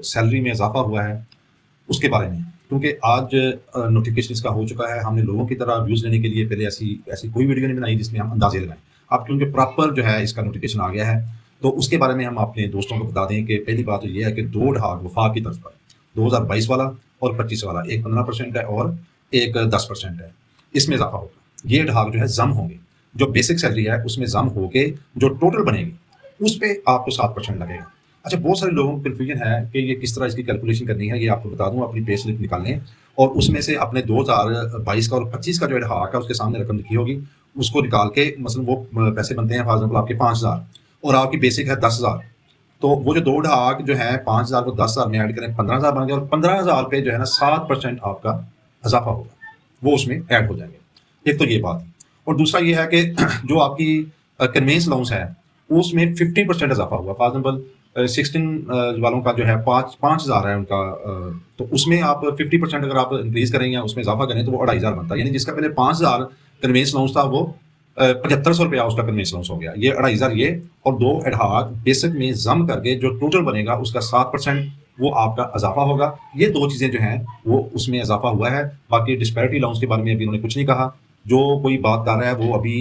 Salary में इजाफा हुआ है उसके बारे में, क्योंकि आज नोटिफिकेशन इसका हो चुका है। हमने लोगों की तरह व्यूज़ लेने के लिए पहले ऐसी ऐसी कोई वीडियो नहीं बनाई जिसमें हम अंदाजे लगाएं। अब क्योंकि प्रॉपर जो है इसका नोटिफिकेशन आ गया है, तो उसके बारे में हम अपने दोस्तों को बता दें कि पहली बात तो ये है कि दो ढाल वफाक की तरफ पर 2022 वाला और 25 वाला, एक 15% है और एक 10% है, इसमें इजाफा होगा। ये ढाल जो है जम होंगे, जो बेसिक सैलरी है उसमें जम होके जो टोटल बनेगी उस पे आपको 7% लगेगा। अच्छा, बहुत सारे लोगों को कन्फ्यूजन है कि ये किस तरह इसकी कैलकुलेशन करनी है। ये आपको बता दूं, अपनी पे स्लिप निकाल लें और उसमें से अपने 2022 का और 25 का जो इल्हाक है उसके सामने रकम लिखी होगी, उसको निकाल के मसलन वो पैसे बनते हैं फॉर एग्जाम्पल आपके 5,000 और आपकी बेसिक है 10,000, तो वो जो दो ढाक जो है 5,000 को 10,000 में ऐड करें 15,000 बन गया और 15,000 पे जो है ना 7% आपका इजाफा होगा, वो उसमें ऐड हो जाएंगे। एक तो ये बात है। और दूसरा ये है कि जो आपकी कन्वेंस अलाउंस है उसमें 50% इजाफा हुआ। फॉर एग्जाम्पल 16 वालों का जो है 5,000 है उनका, तो उसमें आप 50% अगर आप इंक्रीज करें या उसमें इजाफा करें तो वो 2,500 बनता है। यानी जिसका पहले 5,000 कन्वेंस अलाउंस था वो 7,500 रुपया उसका कन्वेंस अलाउंस हो गया, ये 2,500 ये और दो एडहाक बेसिक में जम करके जो टोटल बनेगा उसका 7% वो आपका इजाफा होगा। ये दो चीज़ें जो हैं वो उसमें इजाफा हुआ है। बाकी डिस्पैरिटी अलाउंस के बारे में अभी उन्होंने कुछ नहीं कहा। जो कोई बात कर रहा है वो अभी